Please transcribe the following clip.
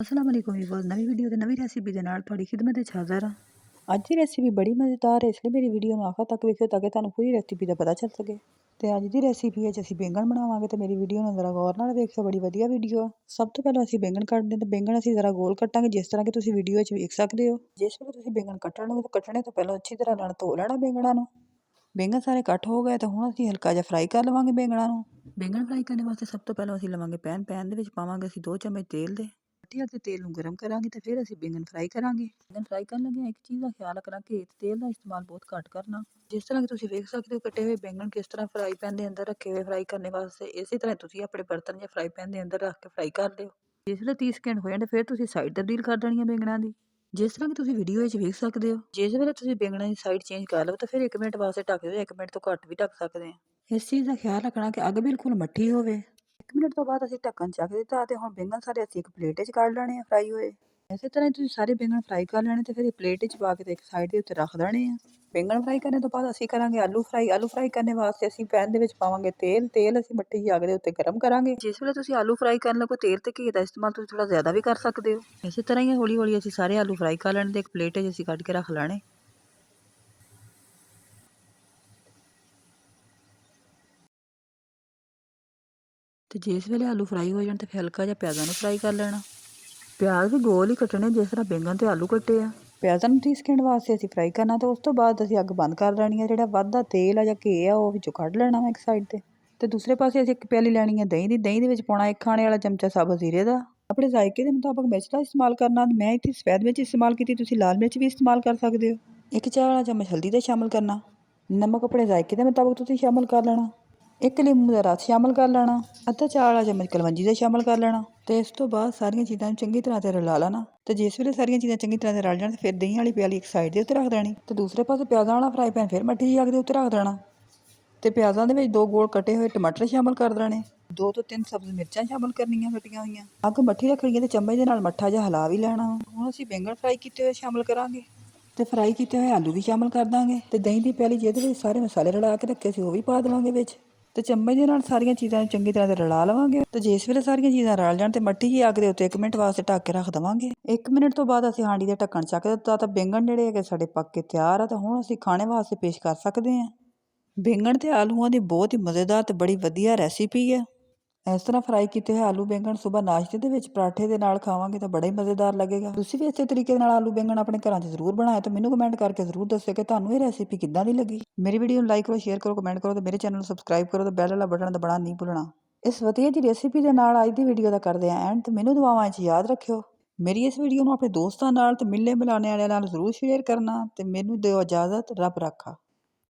अस्सलाम वालेकुम व्यूअर्स, नवी वीडियो ते नवी रेसिपी ਦੇ ਨਾਲ ਤੁਹਾਡੀ ਖਿਦਮਤ ਵਿੱਚ ਹਾਜ਼ਰ ਹਾਂ। ਅੱਜ ਦੀ ਰੈਸਿਪੀ ਬੜੀ ਮਜ਼ੇਦਾਰ ਹੈ, ਇਸ ਲਈ ਮੇਰੀ ਵੀਡੀਓ ਨੂੰ ਆਖਰ ਤੱਕ ਵੇਖਿਓ ਤਾਂ ਕਿ ਤੁਹਾਨੂੰ ਪੂਰੀ ਰੈਸਿਪੀ ਦਾ ਪਤਾ ਚੱਲ ਸਕੇ। ਤੇ ਅੱਜ ਦੀ ਰੈਸਿਪੀ ਵਿੱਚ ਅਸੀਂ ਬੈਂਗਣ ਬਣਾਵਾਂਗੇ ਤੇ ਮੇਰੀ ਵੀਡੀਓ ਨੂੰ ਜ਼ਰਾ ਗੌਰ ਨਾਲ ਵੇਖਿਓ, ਬੜੀ ਵਧੀਆ ਵੀਡੀਓ ਆ। ਸਭ ਤੋਂ ਪਹਿਲਾਂ ਅਸੀਂ ਬੈਂਗਣ ਕੱਟਦੇ ਹਾਂ ਤੇ ਬੈਂਗਣ ਅਸੀਂ ਜ਼ਰਾ ਗੋਲ ਕੱਟਾਂਗੇ, ਜਿਸ ਤਰ੍ਹਾਂ ਕਿ ਤੁਸੀਂ ਵੀਡੀਓ ਵਿੱਚ ਵੇਖ ਸਕਦੇ ਹੋ। ਜਿਸ ਵੇਲੇ ਤੁਸੀਂ ਬੈਂਗਣ ਕੱਟਣ ਕੱਟਣੇ ਤੋਂ ਪਹਿਲਾਂ ਅੱਛੀ ਤਰ੍ਹਾਂ ਨਾਲ ਧੋ ਲੈਣਾ ਬੈਂਗਣਾਂ ਨੂੰ। ਬੈਂਗਣ ਸਾਰੇ ਕੱਟ ਹੋ ਗਏ ਤੇ ਹੁਣ ਅਸੀਂ ਹਲਕਾ ਜਿਹਾ ਫਰਾਈ ਕਰ ਲਵਾਂਗੇ ਬੈਂਗਣਾਂ ਨੂੰ। ਬੈਂਗਣ ਫਰਾਈ ਕਰਨ ਵਾਸਤੇ ਸਭ ਤੋਂ ਪਹਿਲਾਂ ਅਸੀਂ ਲਵਾਂਗੇ ਪੈਨ ਦੇ ਵਿੱਚ ਪਾਵਾਂਗੇ ਅਸੀਂ 2 ਚਮਚ ਤੇਲ ਦੇ। ਤੇ ਤੇਲ ਨੂੰ ਗਰਮ ਕਰਾਂਗੇ ਤੇ ਫਿਰ ਅਸੀਂ ਬੈਂਗਣ ਫਰਾਈ ਕਰਾਂਗੇ। ਬੈਂਗਣ ਫਰਾਈ ਕਰਨ ਲੱਗੇ ਇੱਕ ਚੀਜ਼ ਦਾ ਖਿਆਲ ਰੱਖਣਾ ਕਿ ਤੇਲ ਦਾ ਇਸਤੇਮਾਲ ਬਹੁਤ ਘੱਟ ਕਰਨਾ। ਜਿਸ ਤਰ੍ਹਾਂ ਕਿ ਤੁਸੀਂ ਵੇਖ ਸਕਦੇ ਹੋ ਕੱਟੇ ਹੋਏ ਬੈਂਗਣ ਕਿਸ ਤਰ੍ਹਾਂ ਫਰਾਈ ਪੈਨ ਦੇ ਅੰਦਰ ਰੱਖੇ ਹੋਏ ਫਰਾਈ ਕਰਨ ਵਾਸਤੇ, ਇਸੇ ਤਰ੍ਹਾਂ ਤੁਸੀਂ ਆਪਣੇ ਬਰਤਨ ਜਾਂ ਫਰਾਈ ਪੈਨ ਦੇ ਅੰਦਰ ਰੱਖ ਕੇ ਫਰਾਈ ਕਰ ਲਿਓ। ਜਿਸ ਵੇਲੇ 30 ਸਕਿੰਟ ਹੋ ਜਾਂਦੇ ਫਿਰ ਤੁਸੀਂ ਸਾਈਡ ਤਬਦੀਲ ਕਰ ਦੇਣੀ ਹੈ ਬੈਂਗਣਾਂ ਦੀ। ਜਿਸ ਤਰ੍ਹਾਂ ਕਿ ਤੁਸੀਂ ਵੀਡੀਓ ਵਿੱਚ ਵੇਖ ਸਕਦੇ ਹੋ, ਜਿਸ ਵੇਲੇ ਤੁਸੀਂ ਬੈਂਗਣਾਂ ਦੀ ਸਾਈਡ ਚੇਂਜ ਕਰ ਲਓ ਤਾਂ ਫਿਰ 1 ਮਿੰਟ ਵਾਸਤੇ ਢੱਕ ਦਿਓ, 1 ਮਿੰਟ ਤੋਂ ਘੱਟ ਵੀ ਢੱਕ ਸਕਦੇ ਹਾਂ। ਇਸ ਚੀਜ਼ ਦਾ ਖਿਆਲ ਰੱਖਣਾ ਕਿ ਅੱਗ ਬਿਲਕੁਲ ਮੱਠੀ ਹੋਵੇ। 1 ਮਿੰਟ ਤੋਂ ਬਾਅਦ ਅਸੀਂ ਢੱਕਣ ਚੱਕ ਦਿੱਤਾ ਤੇ ਹੁਣ ਬੈਂਗਣ ਸਾਰੇ ਅਸੀਂ ਇੱਕ ਪਲੇਟ 'ਚ ਕੱਢ ਲੈਣੇ ਆ ਫਰਾਈ ਹੋਏ। ਇਸੇ ਤਰ੍ਹਾਂ ਹੀ ਤੁਸੀਂ ਸਾਰੇ ਬੈਂਗਣ ਫਰਾਈ ਕਰ ਲੈਣੇ ਤੇ ਫਿਰ ਇਹ ਪਲੇਟ 'ਚ ਪਾ ਕੇ ਤੇ ਇੱਕ ਸਾਈਡ ਦੇ ਉੱਤੇ ਰੱਖ ਦੇਣੇ ਆ। ਬੈਂਗਣ ਫਰਾਈ ਕਰਨ ਤੋਂ ਬਾਅਦ ਅਸੀਂ ਕਰਾਂਗੇ ਆਲੂ ਫਰਾਈ। ਆਲੂ ਫਰਾਈ ਕਰਨ ਵਾਸਤੇ ਅਸੀਂ ਪੈਨ ਦੇ ਵਿੱਚ ਪਾਵਾਂਗੇ ਤੇਲ। ਤੇਲ ਅਸੀਂ ਮੱਠੀ ਜਿਹੀ ਅੱਗ ਦੇ ਉੱਤੇ ਗਰਮ ਕਰਾਂਗੇ। ਜਿਸ ਵੇਲੇ ਤੁਸੀਂ ਆਲੂ ਫਰਾਈ ਕਰਨ ਲੱਗੋ ਤੇਲ ਤੇ ਘੀ ਦਾ ਇਸਤੇਮਾਲ ਤੁਸੀਂ ਥੋੜਾ ਜ਼ਿਆਦਾ ਵੀ ਕਰ ਸਕਦੇ ਹੋ। ਇਸੇ ਤਰ੍ਹਾਂ ਹੀ ਹੌਲੀ ਹੌਲੀ ਅਸੀਂ ਸਾਰੇ ਆਲੂ ਫਰਾਈ ਕਰ ਲੈਣੇ ਤੇ ਇੱਕ ਪਲੇਟ 'ਚ ਅਸੀਂ ਕੱਢ ਕੇ ਰੱਖ ਲੈਣੇ। ਤੇ ਜਿਸ ਵੇਲੇ ਆਲੂ ਫਰਾਈ ਹੋ ਜਾਣ ਤੇ ਫਿਰ ਹਲਕਾ ਜਿਹਾ ਪਿਆਜ਼ਾਂ ਨੂੰ ਫਰਾਈ ਕਰ ਲੈਣਾ। ਪਿਆਜ਼ ਵੀ ਗੋਲ ਹੀ ਕੱਟਣੇ ਜਿਸ ਤਰ੍ਹਾਂ ਬੈਂਗਣ ਤੇ ਆਲੂ ਕੱਟੇ ਆ। ਪਿਆਜ਼ਾਂ ਨੂੰ 30 ਸਕਿੰਟ ਵਾਸਤੇ ਅਸੀਂ ਫਰਾਈ ਕਰਨਾ ਤੇ ਉਸ ਤੋਂ ਬਾਅਦ ਅਸੀਂ ਅੱਗ ਬੰਦ ਕਰ ਲੈਣੀ ਹੈ। ਜਿਹੜਾ ਵੱਧਦਾ ਤੇਲ ਆ ਜਾਂ ਘੀ ਆ ਉਹ ਵਿੱਚੋਂ ਕੱਢ ਲੈਣਾ ਵਾ ਇੱਕ ਸਾਈਡ ਤੇ ਦੂਸਰੇ ਪਾਸੇ ਅਸੀਂ ਇੱਕ ਪਿਆਲੀ ਲੈਣੀ ਹੈ ਦਹੀਂ ਦੀ। ਦਹੀਂ ਦੇ ਵਿੱਚ ਪਾਉਣਾ 1 ਖਾਣੇ ਵਾਲਾ ਚਮਚਾ ਸਾਬੁਤ ਜ਼ੀਰੇ ਦਾ। ਆਪਣੇ ਜ਼ਾਇਕੇ ਦੇ ਮੁਤਾਬਕ ਮਿਰਚ ਦਾ ਇਸਤੇਮਾਲ ਕਰਨਾ। ਮੈਂ ਇੱਥੇ ਸਫੈਦ ਮਿਰਚ ਇਸਤੇਮਾਲ ਕੀਤੀ, ਤੁਸੀਂ ਲਾਲ ਮਿਰਚ ਵੀ ਇਸਤੇਮਾਲ ਕਰ ਸਕਦੇ ਹੋ। 1 ਚਾਹ ਵਾਲਾ ਚਮਚ ਹਲਦੀ ਦਾ ਸ਼ਾਮਿਲ ਕਰਨਾ। ਨਮਕ ਆਪਣੇ ਜ਼ਾਇਕੇ ਦੇ ਮੁਤਾਬਕ ਤੁਸੀਂ ਸ਼ਾਮਿਲ ਕਰ ਲੈਣਾ। 1 ਨਿੰਬੂ ਦਾ ਰਸ ਸ਼ਾਮਿਲ ਕਰ ਲੈਣਾ। ਅੱਧਾ ਚਾਹ ਵਾਲਾ ਚਮਚ ਕਲਵੰਜੀ ਦਾ ਸ਼ਾਮਿਲ ਕਰ ਲੈਣਾ ਤੇ ਇਸ ਤੋਂ ਬਾਅਦ ਸਾਰੀਆਂ ਚੀਜ਼ਾਂ ਨੂੰ ਚੰਗੀ ਤਰ੍ਹਾਂ ਤੇ ਰਲਾ ਲੈਣਾ। ਤੇ ਜਿਸ ਵੇਲੇ ਸਾਰੀਆਂ ਚੀਜ਼ਾਂ ਚੰਗੀ ਤਰ੍ਹਾਂ ਤੇ ਰਲ ਜਾਣ ਤੇ ਫਿਰ ਦਹੀਂ ਵਾਲੀ ਪਿਆਲੀ ਇੱਕ ਸਾਈਡ ਦੇ ਉੱਤੇ ਰੱਖ ਦੇਣੀ ਤੇ ਦੂਸਰੇ ਪਾਸੇ ਪਿਆਜ਼ਾਂ ਵਾਲਾ ਫਰਾਈ ਪੈਨ ਫਿਰ ਮੱਠੀ ਜਿਹੀ ਅੱਗ ਦੇ ਉੱਤੇ ਰੱਖ ਦੇਣਾ ਤੇ ਪਿਆਜ਼ਾਂ ਦੇ ਵਿੱਚ 2 ਗੋਲ ਕੱਟੇ ਹੋਏ ਟਮਾਟਰ ਸ਼ਾਮਿਲ ਕਰ ਦੇਣੇ। 2 ਤੋਂ 3 ਸਬਜ਼ ਮਿਰਚਾਂ ਸ਼ਾਮਿਲ ਕਰਨੀਆਂ ਕੱਟੀਆਂ ਹੋਈਆਂ। ਅੱਗ ਮੱਠੀ ਰੱਖਣੀ ਹੈ ਤੇ ਚਮਚ ਦੇ ਨਾਲ ਮੱਠਾ ਜਿਹਾ ਹਿਲਾ ਵੀ ਲੈਣਾ। ਹੁਣ ਅਸੀਂ ਬੈਂਗਣ ਫਰਾਈ ਕੀਤੇ ਹੋਏ ਸ਼ਾਮਿਲ ਕਰਾਂਗੇ ਤੇ ਫਰਾਈ ਕੀਤੇ ਹੋਏ ਆਲੂ ਵੀ ਸ਼ਾਮਿਲ ਕਰ ਦਾਂਗੇ ਤੇ ਦਹੀਂ ਦੀ ਪਿਆਲੀ ਜਿਹਦੇ ਵਿੱਚ ਸਾਰੇ ਮਸਾਲੇ ਰਲਾ ਕੇ ਰੱਖੇ ਸੀ ਉਹ ਵੀ ਪਾ ਦੇਵਾਂਗੇ ਵਿੱਚ ਤੇ ਚਮਚ ਦੇ ਨਾਲ ਸਾਰੀਆਂ ਚੀਜ਼ਾਂ ਨੂੰ ਚੰਗੀ ਤਰ੍ਹਾਂ ਤੇ ਰਲਾ ਲਵਾਂਗੇ। ਤੇ ਜਿਸ ਵੇਲੇ ਸਾਰੀਆਂ ਚੀਜ਼ਾਂ ਰਲ ਜਾਣ ਤੇ ਮੱਠੀ ਜਿਹੀ ਅੱਗ ਦੇ ਉੱਤੇ 1 ਮਿੰਟ ਵਾਸਤੇ ਢੱਕ ਕੇ ਰੱਖ ਦੇਵਾਂਗੇ। 1 ਮਿੰਟ ਤੋਂ ਬਾਅਦ ਅਸੀਂ ਹਾਂਡੀ ਦੇ ਢੱਕਣ ਚੱਕ ਦਿੱਤਾ ਤਾਂ ਬੈਂਗਣ ਜਿਹੜੇ ਹੈਗੇ ਸਾਡੇ ਪੱਕ ਕੇ ਤਿਆਰ ਆ ਤਾਂ ਹੁਣ ਅਸੀਂ ਖਾਣੇ ਵਾਸਤੇ ਪੇਸ਼ ਕਰ ਸਕਦੇ ਹਾਂ। ਬੈਂਗਣ ਤੇ ਆਲੂਆਂ ਦੀ ਬਹੁਤ ਹੀ ਮਜ਼ੇਦਾਰ ਤੇ ਬੜੀ ਵਧੀਆ ਰੈਸਿਪੀ ਹੈ। ਇਸ ਤਰ੍ਹਾਂ ਫਰਾਈ ਕੀਤੇ ਹੋਏ ਆਲੂ ਬੈਂਗਣ ਸੁਬਾਹ ਨਾਸ਼ਤੇ ਦੇ ਵਿੱਚ ਪਰਾਠੇ ਦੇ ਨਾਲ ਖਾਵਾਂਗੇ ਤਾਂ ਬੜਾ ਹੀ ਮਜ਼ੇਦਾਰ ਲੱਗੇਗਾ। ਤੁਸੀਂ ਵੀ ਇਸੇ ਤਰੀਕੇ ਨਾਲ ਆਲੂ ਬੈਂਗਣ ਆਪਣੇ ਘਰਾਂ 'ਚ ਜ਼ਰੂਰ ਬਣਾਇਆ ਤੇ ਮੈਨੂੰ ਕਮੈਂਟ ਕਰਕੇ ਜ਼ਰੂਰ ਦੱਸਿਓ ਕਿ ਤੁਹਾਨੂੰ ਇਹ ਰੈਸਿਪੀ ਕਿੱਦਾਂ ਦੀ ਲੱਗੀ। ਮੇਰੀ ਵੀਡੀਓ ਨੂੰ ਲਾਈਕ ਕਰੋ, ਸ਼ੇਅਰ ਕਰੋ, ਕਮੈਂਟ ਕਰੋ ਤੇ ਮੇਰੇ ਚੈਨਲ ਨੂੰ ਸਬਸਕ੍ਰਾਈਬ ਕਰੋ ਤੇ ਬੈਲ ਵਾਲਾ ਬਟਨ ਦਬਾਉਣਾ ਨਹੀਂ ਭੁੱਲਣਾ। ਇਸ ਵਧੀਆ ਜੀ ਰੈਸਿਪੀ ਦੇ ਨਾਲ ਅੱਜ ਦੀ ਵੀਡੀਓ ਦਾ ਕਰਦੇ ਹਾਂ ਐਂਡ ਤੇ ਮੈਨੂੰ ਦੁਆਵਾਂ 'ਚ ਯਾਦ ਰੱਖਿਓ। ਮੇਰੀ ਇਸ ਵੀਡੀਓ ਨੂੰ ਆਪਣੇ ਦੋਸਤਾਂ ਨਾਲ ਤੇ ਮਿਲਣੇ ਮਿਲਾਣੇ ਵਾਲਿਆਂ ਨਾਲ ਜ਼ਰੂਰ ਸ਼ੇਅਰ ਕਰਨਾ ਤੇ ਮੈਨੂੰ ਦਿਓ ਇਜਾਜ਼ਤ। ਰੱਬ ਰਾਖਾ।